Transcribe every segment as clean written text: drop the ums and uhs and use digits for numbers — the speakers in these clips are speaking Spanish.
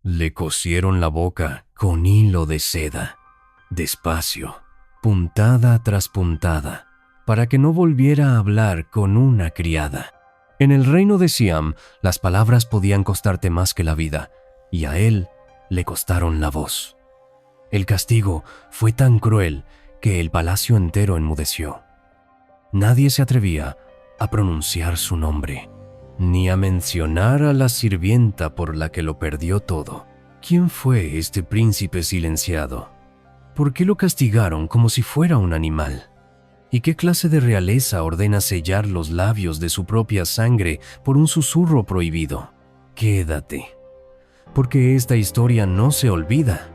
Le cosieron la boca con hilo de seda, despacio, puntada tras puntada, para que no volviera a hablar con una criada. En el reino de Siam, las palabras podían costarte más que la vida, y a él le costaron la voz. El castigo fue tan cruel que el palacio entero enmudeció. Nadie se atrevía a pronunciar su nombre, ni a mencionar a la sirvienta por la que lo perdió todo. ¿Quién fue este príncipe silenciado? ¿Por qué lo castigaron como si fuera un animal? ¿Y qué clase de realeza ordena sellar los labios de su propia sangre por un susurro prohibido? Quédate, porque esta historia no se olvida.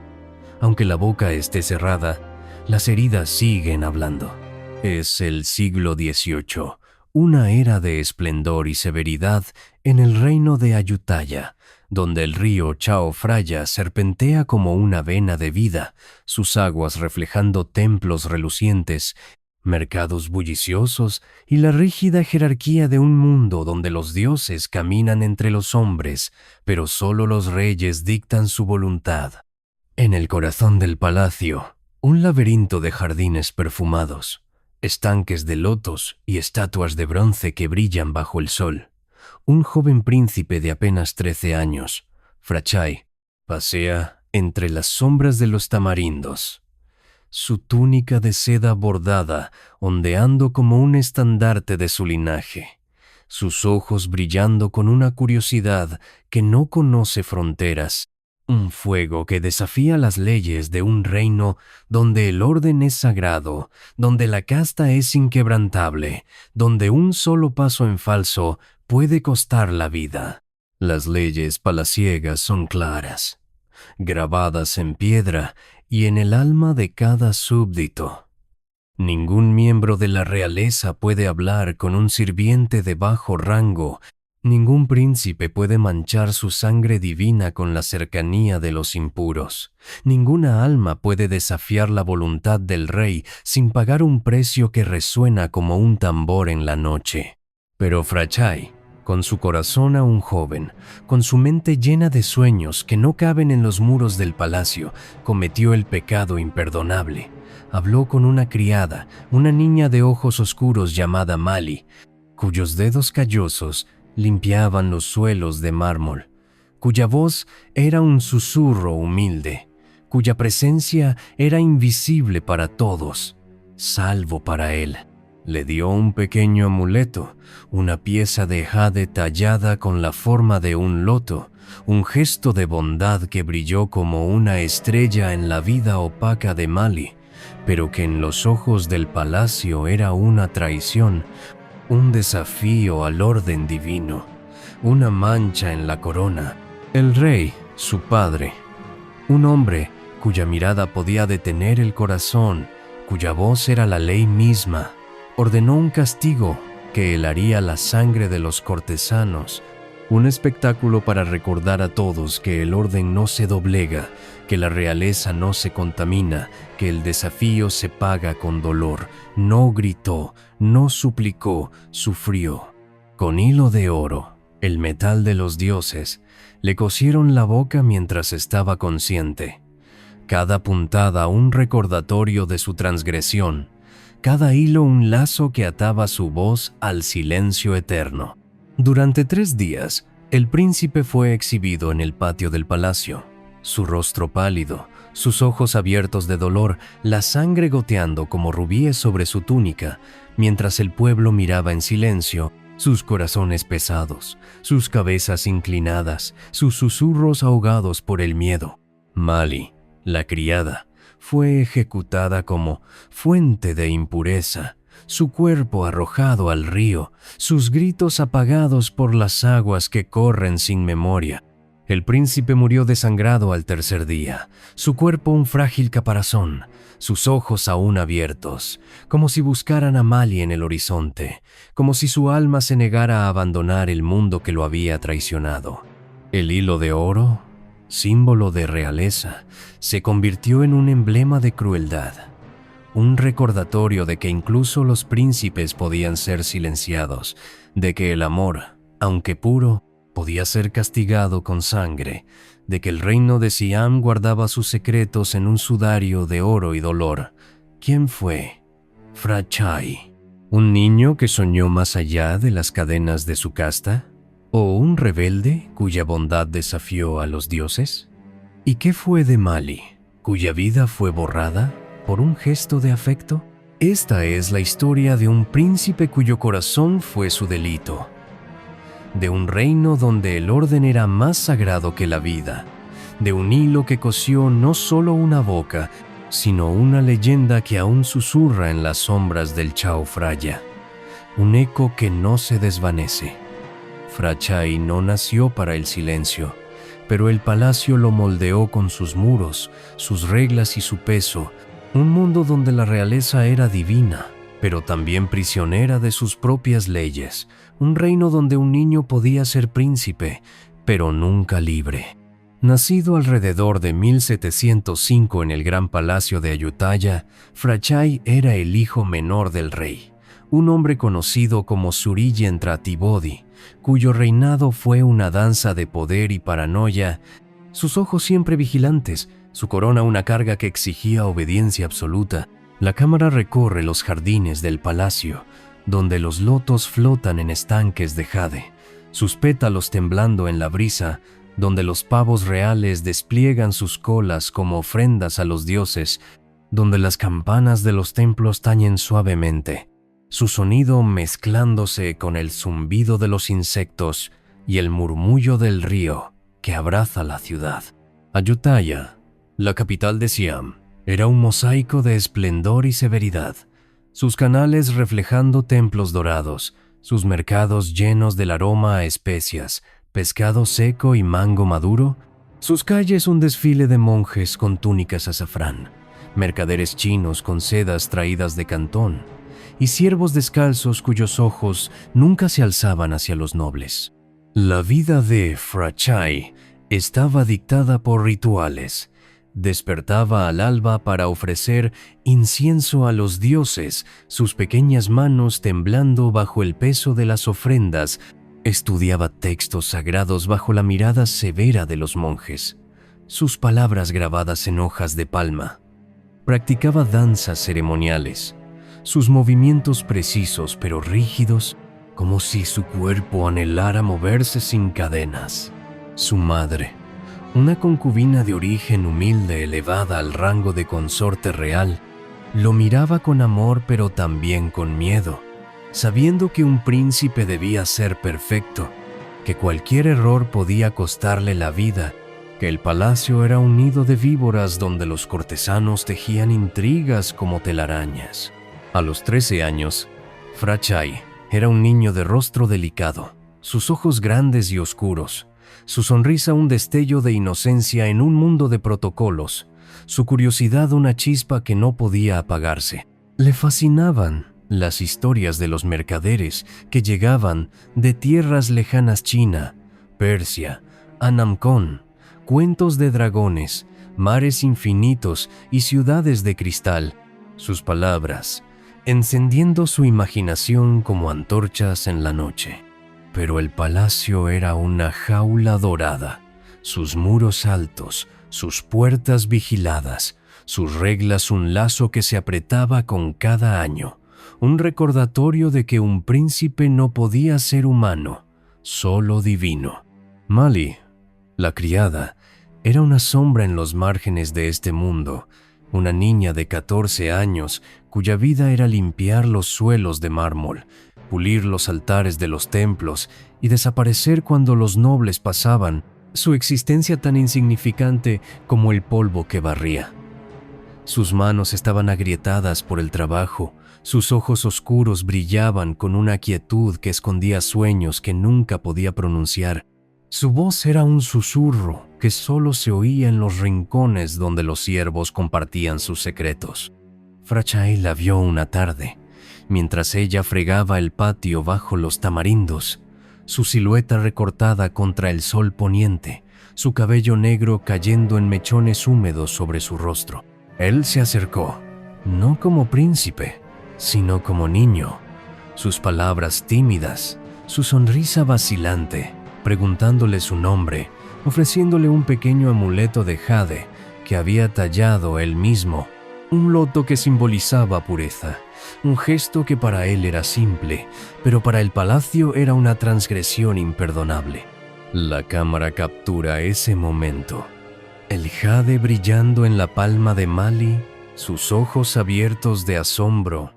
Aunque la boca esté cerrada, las heridas siguen hablando. Es el siglo XVIII, una era de esplendor y severidad en el reino de Ayutthaya, donde el río Chao Phraya serpentea como una vena de vida, sus aguas reflejando templos relucientes, mercados bulliciosos y la rígida jerarquía de un mundo donde los dioses caminan entre los hombres, pero solo los reyes dictan su voluntad. En el corazón del palacio, un laberinto de jardines perfumados, estanques de lotos y estatuas de bronce que brillan bajo el sol. Un joven príncipe de apenas 13 años, Frachai, pasea entre las sombras de los tamarindos. Su túnica de seda bordada ondeando como un estandarte de su linaje, sus ojos brillando con una curiosidad que no conoce fronteras, un fuego que desafía las leyes de un reino donde el orden es sagrado, donde la casta es inquebrantable, donde un solo paso en falso puede costar la vida. Las leyes palaciegas son claras, grabadas en piedra y en el alma de cada súbdito. Ningún miembro de la realeza puede hablar con un sirviente de bajo rango. Ningún príncipe puede manchar su sangre divina con la cercanía de los impuros. Ninguna alma puede desafiar la voluntad del rey sin pagar un precio que resuena como un tambor en la noche. Pero Frachai, con su corazón aún joven, con su mente llena de sueños que no caben en los muros del palacio, cometió el pecado imperdonable. Habló con una criada, una niña de ojos oscuros llamada Mali, cuyos dedos callosos limpiaban los suelos de mármol, cuya voz era un susurro humilde, cuya presencia era invisible para todos, salvo para él. Le dio un pequeño amuleto, una pieza de jade tallada con la forma de un loto, un gesto de bondad que brilló como una estrella en la vida opaca de Mali, pero que en los ojos del palacio era una traición, un desafío al orden divino, una mancha en la corona. El rey, su padre, un hombre cuya mirada podía detener el corazón, cuya voz era la ley misma, ordenó un castigo que helaría la sangre de los cortesanos, un espectáculo para recordar a todos que el orden no se doblega, que la realeza no se contamina, que el desafío se paga con dolor. No gritó, no suplicó, sufrió. Con hilo de oro, el metal de los dioses, le cosieron la boca mientras estaba consciente. Cada puntada un recordatorio de su transgresión, cada hilo un lazo que ataba su voz al silencio eterno. Durante 3 días, el príncipe fue exhibido en el patio del palacio, su rostro pálido, sus ojos abiertos de dolor, la sangre goteando como rubíes sobre su túnica, mientras el pueblo miraba en silencio, sus corazones pesados, sus cabezas inclinadas, sus susurros ahogados por el miedo. Mali, la criada, fue ejecutada como fuente de impureza, su cuerpo arrojado al río, sus gritos apagados por las aguas que corren sin memoria. El príncipe murió desangrado al 3er día, su cuerpo un frágil caparazón, sus ojos aún abiertos, como si buscaran a Mali en el horizonte, como si su alma se negara a abandonar el mundo que lo había traicionado. El hilo de oro, símbolo de realeza, se convirtió en un emblema de crueldad, un recordatorio de que incluso los príncipes podían ser silenciados, de que el amor, aunque puro, podía ser castigado con sangre, de que el reino de Siam guardaba sus secretos en un sudario de oro y dolor. ¿Quién fue? Frachai. ¿Un niño que soñó más allá de las cadenas de su casta? ¿O un rebelde cuya bondad desafió a los dioses? ¿Y qué fue de Mali, cuya vida fue borrada por un gesto de afecto? Esta es la historia de un príncipe cuyo corazón fue su delito, de un reino donde el orden era más sagrado que la vida, de un hilo que cosió no solo una boca, sino una leyenda que aún susurra en las sombras del Chao Phraya, un eco que no se desvanece. Frachai no nació para el silencio, pero el palacio lo moldeó con sus muros, sus reglas y su peso, un mundo donde la realeza era divina, pero también prisionera de sus propias leyes, un reino donde un niño podía ser príncipe, pero nunca libre. Nacido alrededor de 1705 en el gran palacio de Ayutthaya, Frachai era el hijo menor del rey, un hombre conocido como Suriyentra Tibodi, cuyo reinado fue una danza de poder y paranoia, sus ojos siempre vigilantes, su corona una carga que exigía obediencia absoluta. La cámara recorre los jardines del palacio, donde los lotos flotan en estanques de jade, sus pétalos temblando en la brisa, donde los pavos reales despliegan sus colas como ofrendas a los dioses, donde las campanas de los templos tañen suavemente, su sonido mezclándose con el zumbido de los insectos y el murmullo del río que abraza la ciudad. Ayutthaya, la capital de Siam, era un mosaico de esplendor y severidad, sus canales reflejando templos dorados, sus mercados llenos del aroma a especias, pescado seco y mango maduro, sus calles un desfile de monjes con túnicas azafrán, mercaderes chinos con sedas traídas de Cantón, y siervos descalzos cuyos ojos nunca se alzaban hacia los nobles. La vida de Frachai estaba dictada por rituales. Despertaba al alba para ofrecer incienso a los dioses, sus pequeñas manos temblando bajo el peso de las ofrendas. Estudiaba textos sagrados bajo la mirada severa de los monjes, sus palabras grabadas en hojas de palma. Practicaba danzas ceremoniales, sus movimientos precisos pero rígidos, como si su cuerpo anhelara moverse sin cadenas. Su madre, una concubina de origen humilde elevada al rango de consorte real, lo miraba con amor pero también con miedo, sabiendo que un príncipe debía ser perfecto, que cualquier error podía costarle la vida, que el palacio era un nido de víboras donde los cortesanos tejían intrigas como telarañas. A los 13 años, Frachai era un niño de rostro delicado, sus ojos grandes y oscuros, su sonrisa un destello de inocencia en un mundo de protocolos, su curiosidad una chispa que no podía apagarse. Le fascinaban las historias de los mercaderes que llegaban de tierras lejanas China, Persia, Anamcón, cuentos de dragones, mares infinitos y ciudades de cristal. Sus palabras, encendiendo su imaginación como antorchas en la noche. Pero el palacio era una jaula dorada, sus muros altos, sus puertas vigiladas, sus reglas un lazo que se apretaba con cada año, un recordatorio de que un príncipe no podía ser humano, solo divino. Mali, la criada, era una sombra en los márgenes de este mundo, una niña de 14 años cuya vida era limpiar los suelos de mármol, pulir los altares de los templos y desaparecer cuando los nobles pasaban, su existencia tan insignificante como el polvo que barría. Sus manos estaban agrietadas por el trabajo, sus ojos oscuros brillaban con una quietud que escondía sueños que nunca podía pronunciar. Su voz era un susurro que solo se oía en los rincones donde los siervos compartían sus secretos. Frachai la vio una tarde, mientras ella fregaba el patio bajo los tamarindos, su silueta recortada contra el sol poniente, su cabello negro cayendo en mechones húmedos sobre su rostro. Él se acercó, no como príncipe, sino como niño, sus palabras tímidas, su sonrisa vacilante, preguntándole su nombre, ofreciéndole un pequeño amuleto de jade que había tallado él mismo, un loto que simbolizaba pureza, un gesto que para él era simple, pero para el palacio era una transgresión imperdonable. La cámara captura ese momento. El jade brillando en la palma de Mali, sus ojos abiertos de asombro,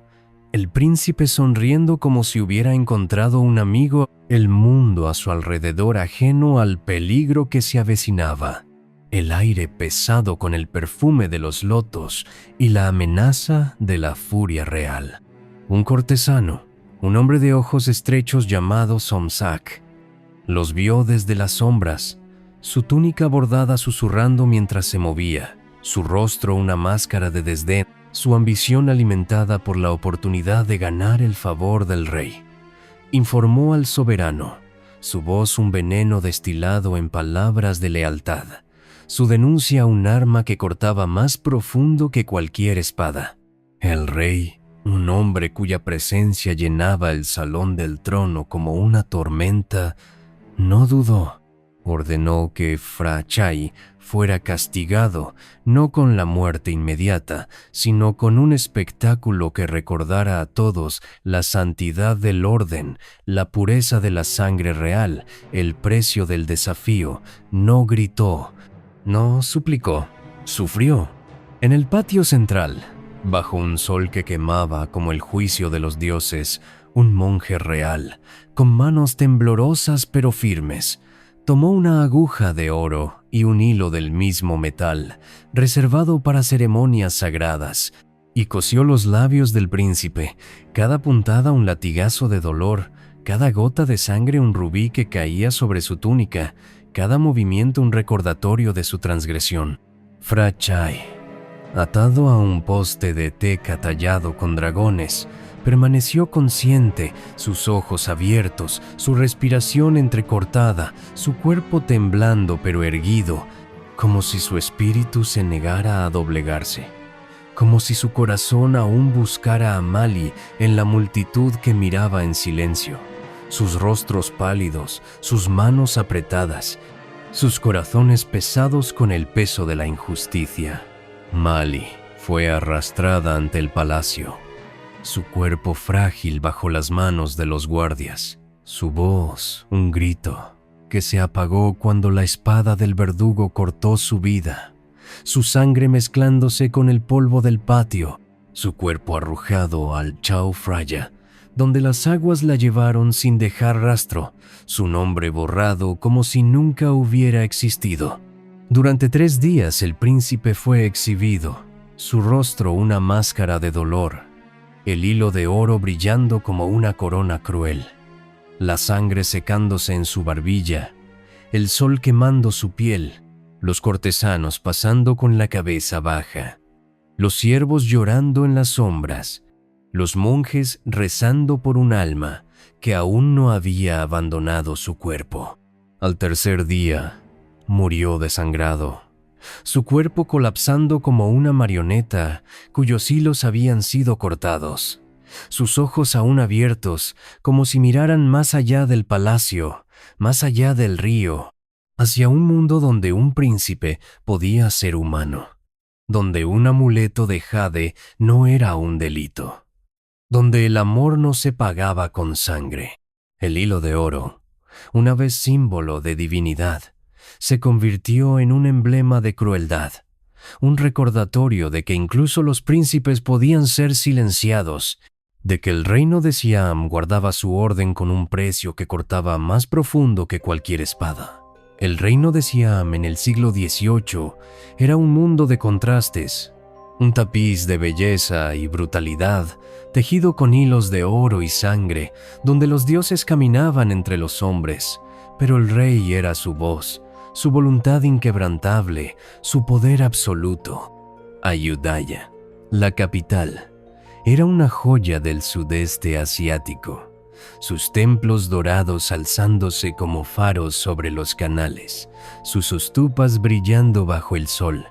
el príncipe sonriendo como si hubiera encontrado un amigo, el mundo a su alrededor ajeno al peligro que se avecinaba, el aire pesado con el perfume de los lotos y la amenaza de la furia real. Un cortesano, un hombre de ojos estrechos llamado Somsak, los vio desde las sombras, su túnica bordada susurrando mientras se movía, su rostro una máscara de desdén, su ambición alimentada por la oportunidad de ganar el favor del rey. Informó al soberano, su voz un veneno destilado en palabras de lealtad, su denuncia un arma que cortaba más profundo que cualquier espada. El rey, un hombre cuya presencia llenaba el salón del trono como una tormenta, no dudó. Ordenó que Fra Chai fuera castigado no con la muerte inmediata, sino con un espectáculo que recordara a todos la santidad del orden, la pureza de la sangre real, el precio del desafío. No gritó, no suplicó, sufrió. En el patio central, bajo un sol que quemaba como el juicio de los dioses, un monje real, con manos temblorosas pero firmes, tomó una aguja de oro y un hilo del mismo metal, reservado para ceremonias sagradas, y cosió los labios del príncipe, cada puntada un latigazo de dolor, cada gota de sangre un rubí que caía sobre su túnica, cada movimiento un recordatorio de su transgresión. Fra Chai, atado a un poste de teca tallado con dragones, permaneció consciente, sus ojos abiertos, su respiración entrecortada, su cuerpo temblando pero erguido, como si su espíritu se negara a doblegarse, como si su corazón aún buscara a Mali en la multitud que miraba en silencio, sus rostros pálidos, sus manos apretadas, sus corazones pesados con el peso de la injusticia. Mali fue arrastrada ante el palacio, su cuerpo frágil bajo las manos de los guardias, su voz un grito que se apagó cuando la espada del verdugo cortó su vida, su sangre mezclándose con el polvo del patio, su cuerpo arrojado al Chao Phraya, donde las aguas la llevaron sin dejar rastro, su nombre borrado como si nunca hubiera existido. Durante 3 días el príncipe fue exhibido, su rostro una máscara de dolor, el hilo de oro brillando como una corona cruel, la sangre secándose en su barbilla, el sol quemando su piel, los cortesanos pasando con la cabeza baja, los siervos llorando en las sombras, los monjes rezando por un alma que aún no había abandonado su cuerpo. Al 3er día, murió desangrado, su cuerpo colapsando como una marioneta cuyos hilos habían sido cortados, sus ojos aún abiertos como si miraran más allá del palacio, más allá del río, hacia un mundo donde un príncipe podía ser humano, donde un amuleto de jade no era un delito, donde el amor no se pagaba con sangre. El hilo de oro, una vez símbolo de divinidad, se convirtió en un emblema de crueldad, un recordatorio de que incluso los príncipes podían ser silenciados, de que el reino de Siam guardaba su orden con un precio que cortaba más profundo que cualquier espada. El reino de Siam en el siglo XVIII era un mundo de contrastes, un tapiz de belleza y brutalidad, tejido con hilos de oro y sangre, donde los dioses caminaban entre los hombres, pero el rey era su voz, su voluntad inquebrantable, su poder absoluto. Ayutthaya, la capital, era una joya del sudeste asiático, sus templos dorados alzándose como faros sobre los canales, sus stupas brillando bajo el sol,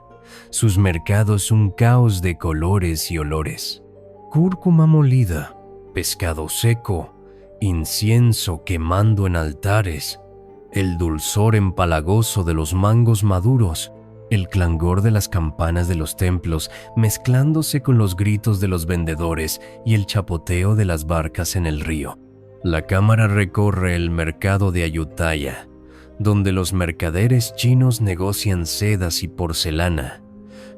sus mercados un caos de colores y olores, cúrcuma molida, pescado seco, incienso quemando en altares, el dulzor empalagoso de los mangos maduros, el clangor de las campanas de los templos mezclándose con los gritos de los vendedores y el chapoteo de las barcas en el río. La cámara recorre el mercado de Ayutthaya, donde los mercaderes chinos negocian sedas y porcelana.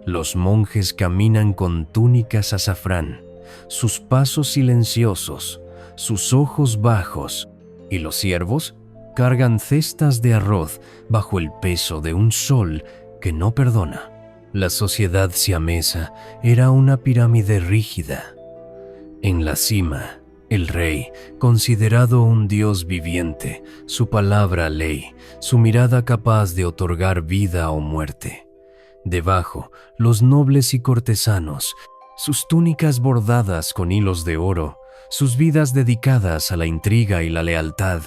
Los monjes caminan con túnicas azafrán, sus pasos silenciosos, sus ojos bajos, y los siervos cargan cestas de arroz bajo el peso de un sol que no perdona. La sociedad siamesa era una pirámide rígida. En la cima, el rey, considerado un dios viviente, su palabra ley, su mirada capaz de otorgar vida o muerte. Debajo, los nobles y cortesanos, sus túnicas bordadas con hilos de oro, sus vidas dedicadas a la intriga y la lealtad.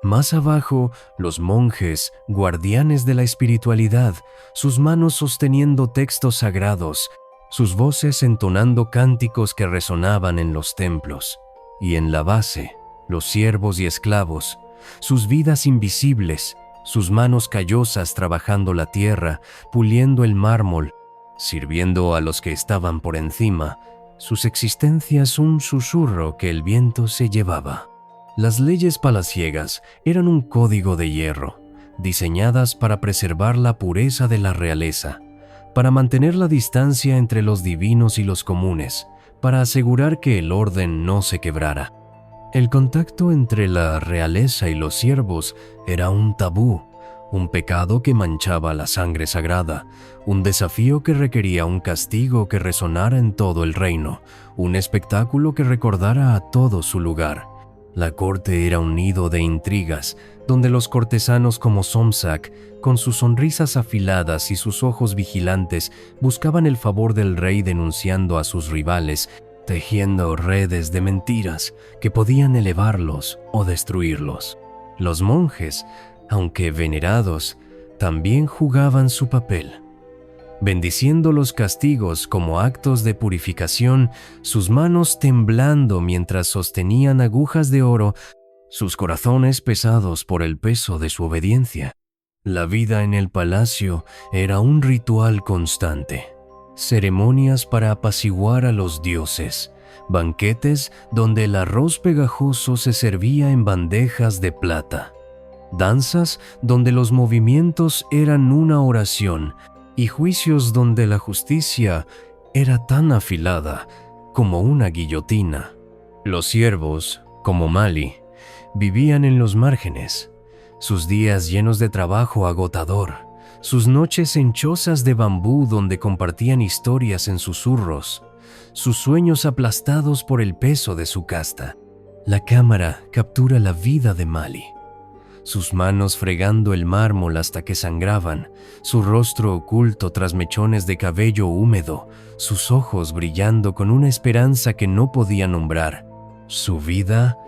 Más abajo, los monjes, guardianes de la espiritualidad, sus manos sosteniendo textos sagrados, sus voces entonando cánticos que resonaban en los templos. Y en la base, los siervos y esclavos, sus vidas invisibles, sus manos callosas trabajando la tierra, puliendo el mármol, sirviendo a los que estaban por encima, sus existencias un susurro que el viento se llevaba. Las leyes palaciegas eran un código de hierro, diseñadas para preservar la pureza de la realeza, para mantener la distancia entre los divinos y los comunes, para asegurar que el orden no se quebrara. El contacto entre la realeza y los siervos era un tabú, un pecado que manchaba la sangre sagrada, un desafío que requería un castigo que resonara en todo el reino, un espectáculo que recordara a todo su lugar. La corte era un nido de intrigas, donde los cortesanos como Somsak, con sus sonrisas afiladas y sus ojos vigilantes, buscaban el favor del rey denunciando a sus rivales, tejiendo redes de mentiras que podían elevarlos o destruirlos. Los monjes, aunque venerados, también jugaban su papel. Bendiciendo los castigos como actos de purificación, sus manos temblando mientras sostenían agujas de oro, sus corazones pesados por el peso de su obediencia. La vida en el palacio era un ritual constante. Ceremonias para apaciguar a los dioses, banquetes donde el arroz pegajoso se servía en bandejas de plata, danzas donde los movimientos eran una oración, y juicios donde la justicia era tan afilada como una guillotina. Los siervos, como Mali, vivían en los márgenes, sus días llenos de trabajo agotador, sus noches en chozas de bambú donde compartían historias en susurros, sus sueños aplastados por el peso de su casta. La cámara captura la vida de Mali. Sus manos fregando el mármol hasta que sangraban, su rostro oculto tras mechones de cabello húmedo, sus ojos brillando con una esperanza que no podía nombrar. Su vida,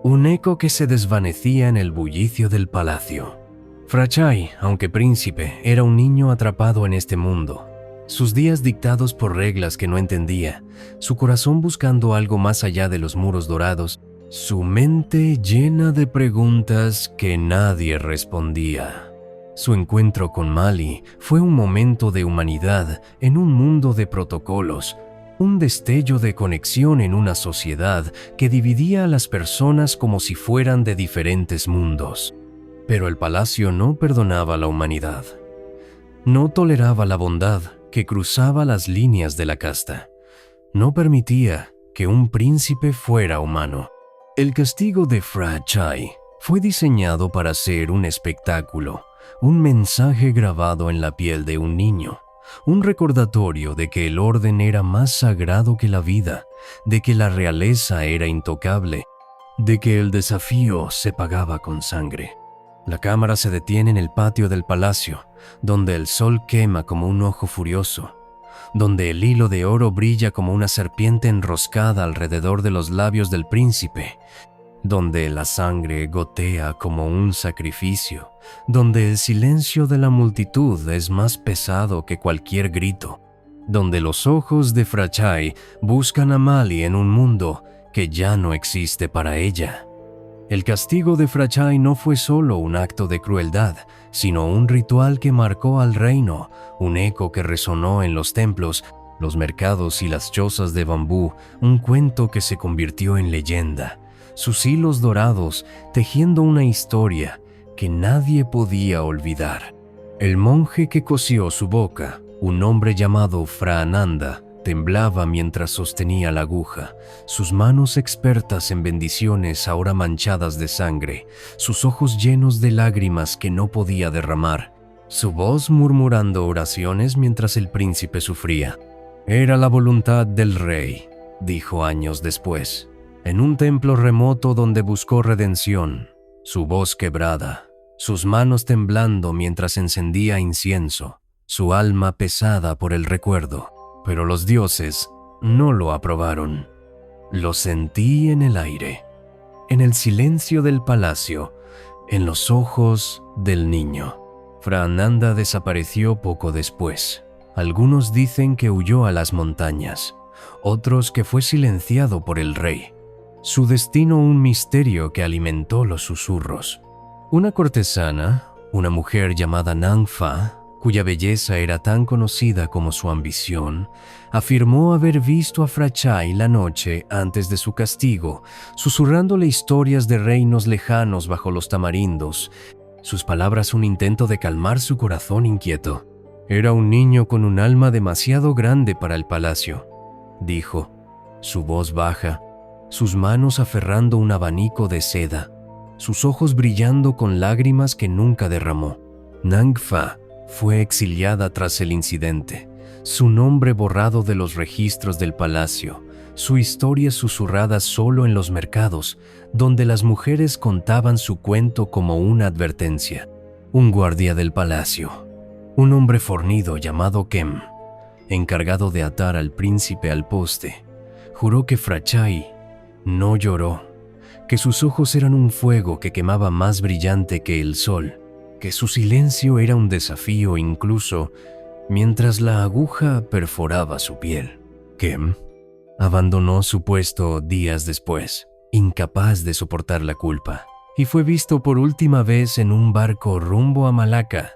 un eco que se desvanecía en el bullicio del palacio. Frachai, aunque príncipe, era un niño atrapado en este mundo. Sus días dictados por reglas que no entendía, su corazón buscando algo más allá de los muros dorados, su mente llena de preguntas que nadie respondía. Su encuentro con Mali fue un momento de humanidad en un mundo de protocolos, un destello de conexión en una sociedad que dividía a las personas como si fueran de diferentes mundos. Pero el palacio no perdonaba a la humanidad. No toleraba la bondad que cruzaba las líneas de la casta. No permitía que un príncipe fuera humano. El castigo de Frachai fue diseñado para ser un espectáculo, un mensaje grabado en la piel de un niño, un recordatorio de que el orden era más sagrado que la vida, de que la realeza era intocable, de que el desafío se pagaba con sangre. La cámara se detiene en el patio del palacio, donde el sol quema como un ojo furioso, donde el hilo de oro brilla como una serpiente enroscada alrededor de los labios del príncipe, donde la sangre gotea como un sacrificio, donde el silencio de la multitud es más pesado que cualquier grito, donde los ojos de Frachai buscan a Mali en un mundo que ya no existe para ella. El castigo de Frachai no fue solo un acto de crueldad, sino un ritual que marcó al reino, un eco que resonó en los templos, los mercados y las chozas de bambú, un cuento que se convirtió en leyenda, sus hilos dorados tejiendo una historia que nadie podía olvidar. El monje que cosió su boca, un hombre llamado Fra Ananda, temblaba mientras sostenía la aguja, sus manos expertas en bendiciones ahora manchadas de sangre, sus ojos llenos de lágrimas que no podía derramar, su voz murmurando oraciones mientras el príncipe sufría. Era la voluntad del rey, dijo años después, en un templo remoto donde buscó redención, su voz quebrada, sus manos temblando mientras encendía incienso, su alma pesada por el recuerdo. Pero los dioses no lo aprobaron. Lo sentí en el aire, en el silencio del palacio, en los ojos del niño. Fra Ananda desapareció poco después. Algunos dicen que huyó a las montañas, otros que fue silenciado por el rey. Su destino un misterio que alimentó los susurros. Una cortesana, una mujer llamada Nang Fa, cuya belleza era tan conocida como su ambición, afirmó haber visto a Frachai la noche antes de su castigo, susurrándole historias de reinos lejanos bajo los tamarindos, sus palabras un intento de calmar su corazón inquieto. Era un niño con un alma demasiado grande para el palacio, dijo, su voz baja, sus manos aferrando un abanico de seda, sus ojos brillando con lágrimas que nunca derramó. Nang Fa fue exiliada tras el incidente, su nombre borrado de los registros del palacio, su historia susurrada solo en los mercados, donde las mujeres contaban su cuento como una advertencia. Un guardia del palacio, un hombre fornido llamado Kem, encargado de atar al príncipe al poste, juró que Frachai no lloró, que sus ojos eran un fuego que quemaba más brillante que el sol, que su silencio era un desafío incluso mientras la aguja perforaba su piel. Kem abandonó su puesto días después, incapaz de soportar la culpa, y fue visto por última vez en un barco rumbo a Malaca,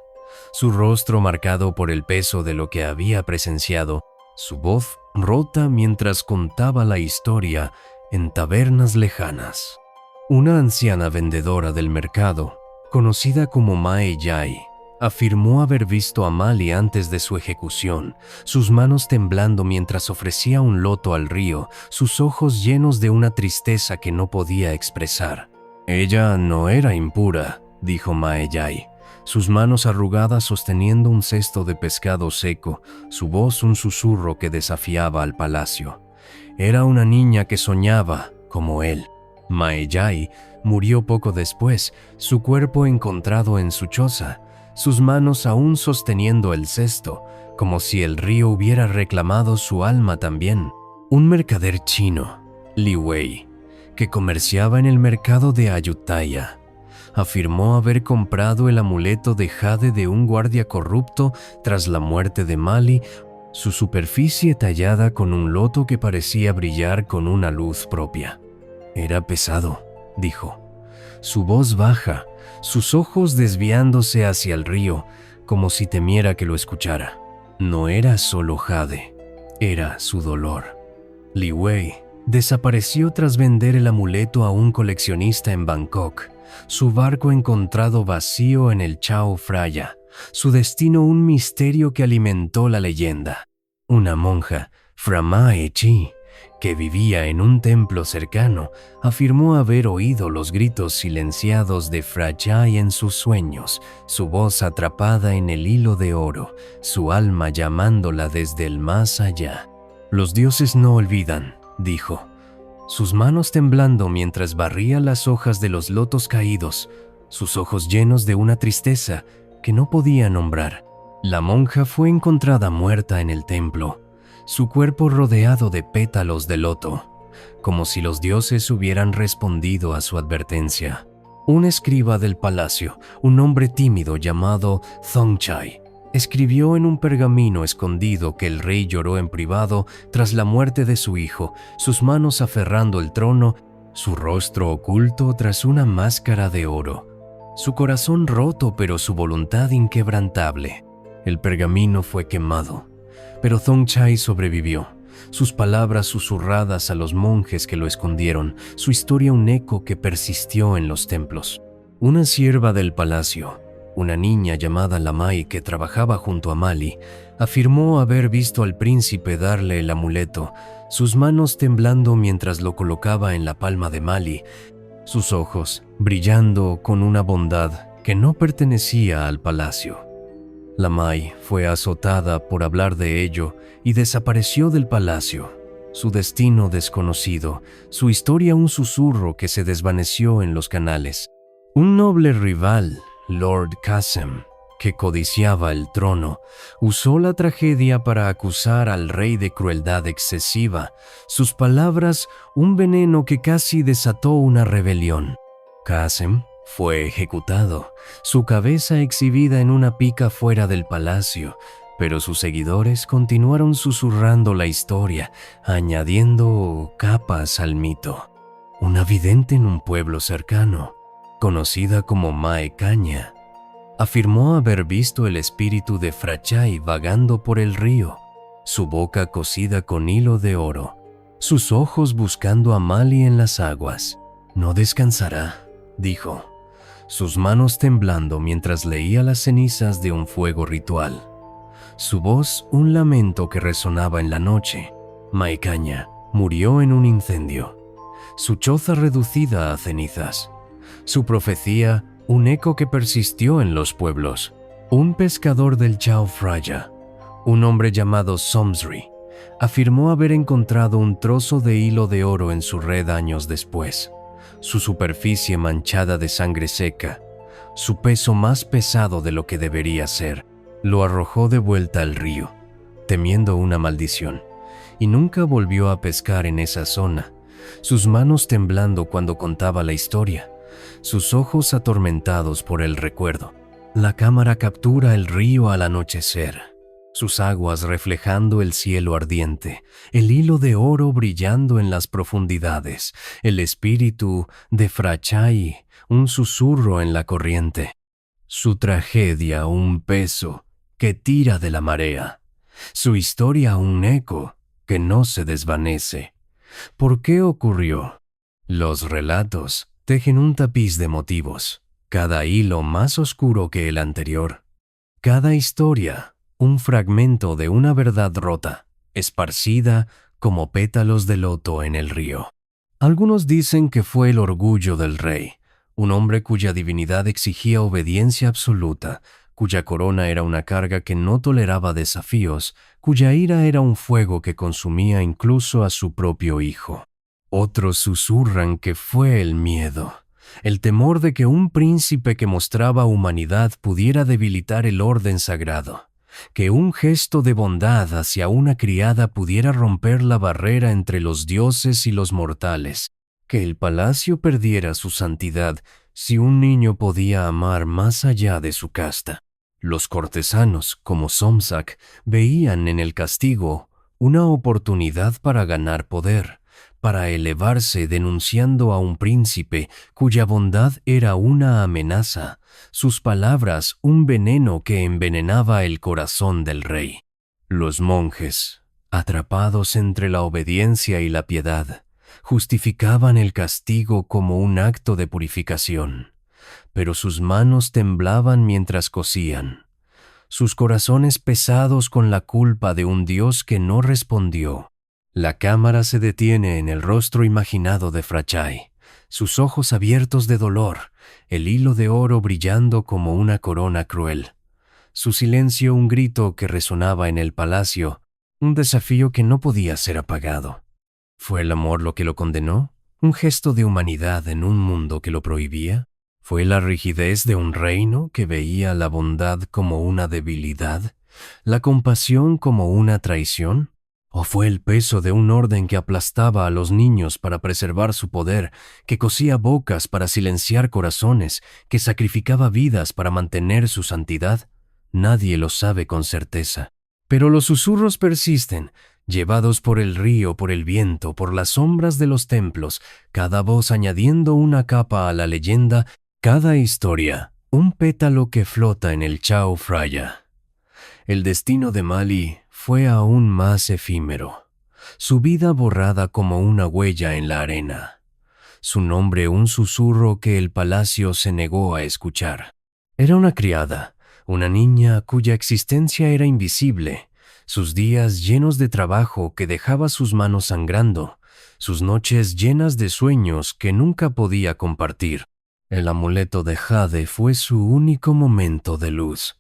su rostro marcado por el peso de lo que había presenciado, su voz rota mientras contaba la historia en tabernas lejanas. Una anciana vendedora del mercado, conocida como Mae Yai, afirmó haber visto a Mali antes de su ejecución, sus manos temblando mientras ofrecía un loto al río, sus ojos llenos de una tristeza que no podía expresar. Ella no era impura, dijo Mae Yai, sus manos arrugadas sosteniendo un cesto de pescado seco, su voz un susurro que desafiaba al palacio. Era una niña que soñaba como él. Mae Yai murió poco después, su cuerpo encontrado en su choza, sus manos aún sosteniendo el cesto, como si el río hubiera reclamado su alma también. Un mercader chino, Li Wei, que comerciaba en el mercado de Ayutthaya, afirmó haber comprado el amuleto de jade de un guardia corrupto tras la muerte de Mali, su superficie tallada con un loto que parecía brillar con una luz propia. Era pesado, dijo, su voz baja, sus ojos desviándose hacia el río, como si temiera que lo escuchara. No era solo jade, era su dolor. Li Wei desapareció tras vender el amuleto a un coleccionista en Bangkok, su barco encontrado vacío en el Chao Phraya, su destino un misterio que alimentó la leyenda. Una monja, Fra Mae Chi, que vivía en un templo cercano, afirmó haber oído los gritos silenciados de Frachai en sus sueños, su voz atrapada en el hilo de oro, su alma llamándola desde el más allá. Los dioses no olvidan, dijo, sus manos temblando mientras barría las hojas de los lotos caídos, sus ojos llenos de una tristeza que no podía nombrar. La monja fue encontrada muerta en el templo, su cuerpo rodeado de pétalos de loto, como si los dioses hubieran respondido a su advertencia. Un escriba del palacio, un hombre tímido llamado Thongchai, escribió en un pergamino escondido que el rey lloró en privado tras la muerte de su hijo, sus manos aferrando el trono, su rostro oculto tras una máscara de oro, su corazón roto pero su voluntad inquebrantable. El pergamino fue quemado, pero Thongchai sobrevivió. Sus palabras susurradas a los monjes que lo escondieron, su historia un eco que persistió en los templos. Una sierva del palacio, una niña llamada Lamai que trabajaba junto a Mali, afirmó haber visto al príncipe darle el amuleto, sus manos temblando mientras lo colocaba en la palma de Mali, sus ojos brillando con una bondad que no pertenecía al palacio. Lamai fue azotada por hablar de ello y desapareció del palacio. Su destino desconocido, su historia un susurro que se desvaneció en los canales. Un noble rival, Lord Qasim, que codiciaba el trono, usó la tragedia para acusar al rey de crueldad excesiva. Sus palabras, un veneno que casi desató una rebelión. Qasim fue ejecutado, su cabeza exhibida en una pica fuera del palacio, pero sus seguidores continuaron susurrando la historia, añadiendo capas al mito. Una vidente en un pueblo cercano, conocida como Mae Caña, afirmó haber visto el espíritu de Frachai vagando por el río, su boca cosida con hilo de oro, sus ojos buscando a Mali en las aguas. No descansará, dijo, sus manos temblando mientras leía las cenizas de un fuego ritual. Su voz un lamento que resonaba en la noche. Mae Caña murió en un incendio, su choza reducida a cenizas. Su profecía, un eco que persistió en los pueblos. Un pescador del Chao Phraya, un hombre llamado Somsri, afirmó haber encontrado un trozo de hilo de oro en su red años después. Su superficie manchada de sangre seca, su peso más pesado de lo que debería ser, lo arrojó de vuelta al río, temiendo una maldición, y nunca volvió a pescar en esa zona, sus manos temblando cuando contaba la historia, sus ojos atormentados por el recuerdo. La cámara captura el río al anochecer, sus aguas reflejando el cielo ardiente, el hilo de oro brillando en las profundidades, el espíritu de Frachai, un susurro en la corriente. Su tragedia un peso que tira de la marea, su historia un eco que no se desvanece. ¿Por qué ocurrió? Los relatos tejen un tapiz de motivos, cada hilo más oscuro que el anterior. Cada historia, un fragmento de una verdad rota, esparcida como pétalos de loto en el río. Algunos dicen que fue el orgullo del rey, un hombre cuya divinidad exigía obediencia absoluta, cuya corona era una carga que no toleraba desafíos, cuya ira era un fuego que consumía incluso a su propio hijo. Otros susurran que fue el miedo, el temor de que un príncipe que mostraba humanidad pudiera debilitar el orden sagrado, que un gesto de bondad hacia una criada pudiera romper la barrera entre los dioses y los mortales, que el palacio perdiera su santidad si un niño podía amar más allá de su casta. Los cortesanos, como Somsak, veían en el castigo una oportunidad para ganar poder, para elevarse denunciando a un príncipe cuya bondad era una amenaza, sus palabras un veneno que envenenaba el corazón del rey. Los monjes, atrapados entre la obediencia y la piedad, justificaban el castigo como un acto de purificación, pero sus manos temblaban mientras cosían, sus corazones pesados con la culpa de un Dios que no respondió. La cámara se detiene en el rostro imaginado de Frachai, sus ojos abiertos de dolor, el hilo de oro brillando como una corona cruel. Su silencio un grito que resonaba en el palacio, un desafío que no podía ser apagado. ¿Fue el amor lo que lo condenó? ¿Un gesto de humanidad en un mundo que lo prohibía? ¿Fue la rigidez de un reino que veía la bondad como una debilidad, la compasión como una traición? ¿O fue el peso de un orden que aplastaba a los niños para preservar su poder, que cosía bocas para silenciar corazones, que sacrificaba vidas para mantener su santidad? Nadie lo sabe con certeza. Pero los susurros persisten, llevados por el río, por el viento, por las sombras de los templos, cada voz añadiendo una capa a la leyenda, cada historia, un pétalo que flota en el Chao Phraya. El destino de Mali fue aún más efímero, su vida borrada como una huella en la arena, su nombre un susurro que el palacio se negó a escuchar. Era una criada, una niña cuya existencia era invisible, sus días llenos de trabajo que dejaba sus manos sangrando, sus noches llenas de sueños que nunca podía compartir. El amuleto de jade fue su único momento de luz,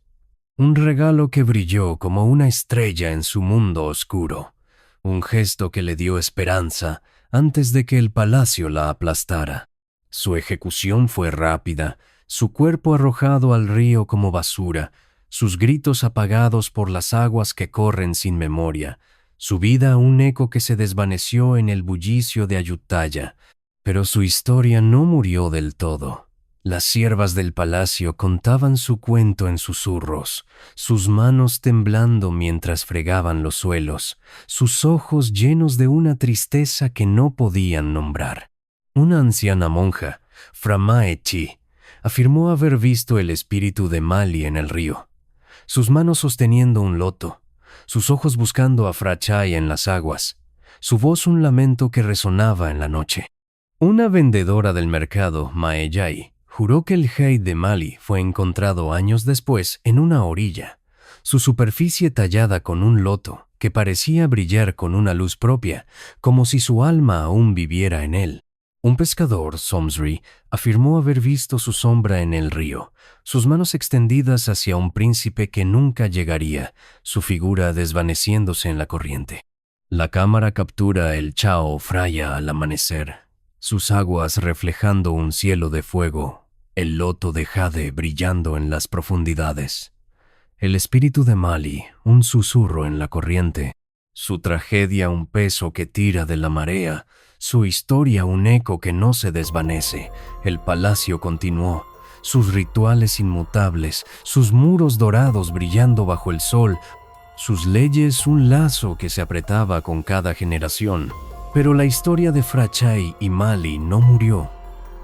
un regalo que brilló como una estrella en su mundo oscuro, un gesto que le dio esperanza antes de que el palacio la aplastara. Su ejecución fue rápida, su cuerpo arrojado al río como basura, sus gritos apagados por las aguas que corren sin memoria, su vida un eco que se desvaneció en el bullicio de Ayutthaya. Pero su historia no murió del todo. Las siervas del palacio contaban su cuento en susurros, sus manos temblando mientras fregaban los suelos, sus ojos llenos de una tristeza que no podían nombrar. Una anciana monja, Framaechi, afirmó haber visto el espíritu de Mali en el río, sus manos sosteniendo un loto, sus ojos buscando a Frachai en las aguas, su voz un lamento que resonaba en la noche. Una vendedora del mercado, Maeyai, juró que el jade de Mali fue encontrado años después en una orilla, su superficie tallada con un loto que parecía brillar con una luz propia, como si su alma aún viviera en él. Un pescador, Somsri, afirmó haber visto su sombra en el río, sus manos extendidas hacia un príncipe que nunca llegaría, su figura desvaneciéndose en la corriente. La cámara captura el Chao Phraya al amanecer, sus aguas reflejando un cielo de fuego, el loto de jade brillando en las profundidades. El espíritu de Mali, un susurro en la corriente, su tragedia un peso que tira de la marea, su historia un eco que no se desvanece. El palacio continuó, sus rituales inmutables, sus muros dorados brillando bajo el sol, sus leyes un lazo que se apretaba con cada generación. Pero la historia de Frachai y Mali no murió.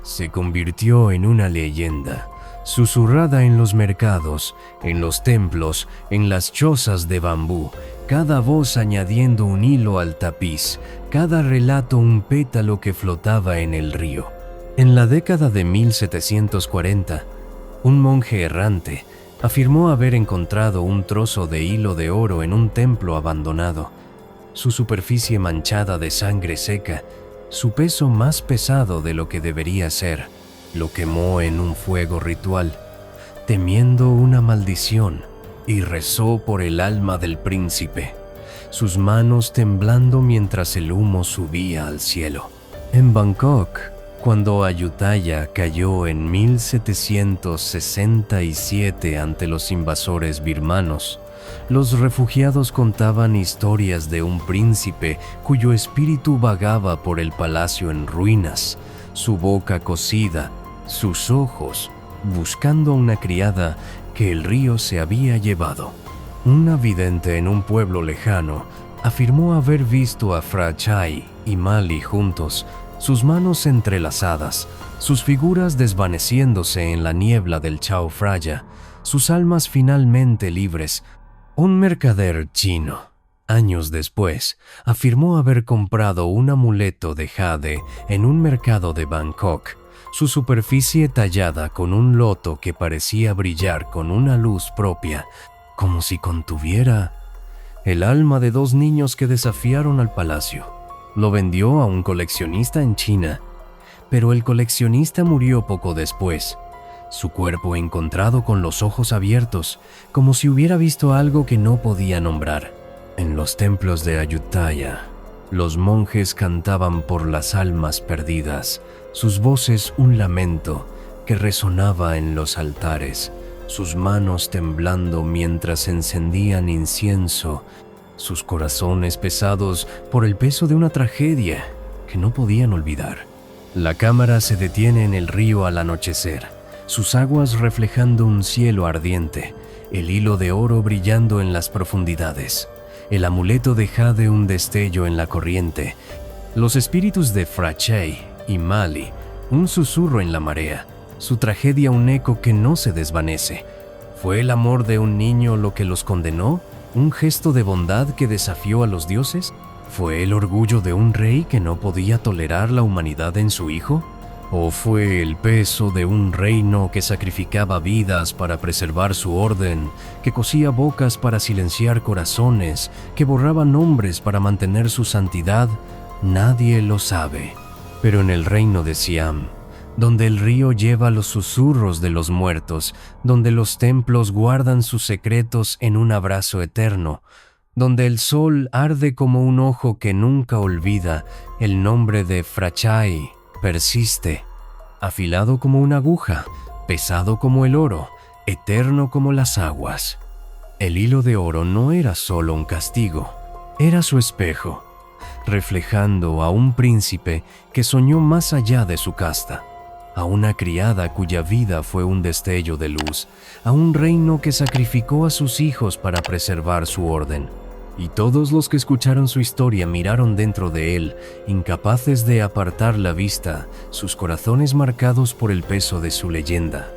Se convirtió en una leyenda, susurrada en los mercados, en los templos, en las chozas de bambú, cada voz añadiendo un hilo al tapiz, cada relato un pétalo que flotaba en el río. En la década de 1740, un monje errante afirmó haber encontrado un trozo de hilo de oro en un templo abandonado, su superficie manchada de sangre seca, su peso más pesado de lo que debería ser. Lo quemó en un fuego ritual, temiendo una maldición, y rezó por el alma del príncipe, sus manos temblando mientras el humo subía al cielo. En Bangkok, cuando Ayutthaya cayó en 1767 ante los invasores birmanos, los refugiados contaban historias de un príncipe cuyo espíritu vagaba por el palacio en ruinas, su boca cocida, sus ojos buscando a una criada que el río se había llevado. Una vidente en un pueblo lejano afirmó haber visto a Frachai y Mali juntos, sus manos entrelazadas, sus figuras desvaneciéndose en la niebla del Chao Phraya, sus almas finalmente libres. Un mercader chino, años después, afirmó haber comprado un amuleto de jade en un mercado de Bangkok, su superficie tallada con un loto que parecía brillar con una luz propia, como si contuviera el alma de dos niños que desafiaron al palacio. Lo vendió a un coleccionista en China, pero el coleccionista murió poco después, su cuerpo encontrado con los ojos abiertos, como si hubiera visto algo que no podía nombrar. En los templos de Ayutthaya, los monjes cantaban por las almas perdidas, sus voces un lamento que resonaba en los altares, sus manos temblando mientras encendían incienso, sus corazones pesados por el peso de una tragedia que no podían olvidar. La cámara se detiene en el río al anochecer, sus aguas reflejando un cielo ardiente, el hilo de oro brillando en las profundidades. el amuleto de Jade un destello en la corriente, los espíritus de Frachey y Mali un susurro en la marea, su tragedia un eco que no se desvanece. ¿Fue el amor de un niño lo que los condenó? ¿Un gesto de bondad que desafió a los dioses? ¿Fue el orgullo de un rey que no podía tolerar la humanidad en su hijo? ¿O fue el peso de un reino que sacrificaba vidas para preservar su orden, que cosía bocas para silenciar corazones, que borraba nombres para mantener su santidad? Nadie lo sabe. Pero en el reino de Siam, donde el río lleva los susurros de los muertos, donde los templos guardan sus secretos en un abrazo eterno, donde el sol arde como un ojo que nunca olvida, el nombre de Frachai persiste, afilado como una aguja, pesado como el oro, eterno como las aguas. El hilo de oro no era solo un castigo, era su espejo, reflejando a un príncipe que soñó más allá de su casta, a una criada cuya vida fue un destello de luz, a un reino que sacrificó a sus hijos para preservar su orden. Y todos los que escucharon su historia miraron dentro de él, incapaces de apartar la vista, sus corazones marcados por el peso de su leyenda.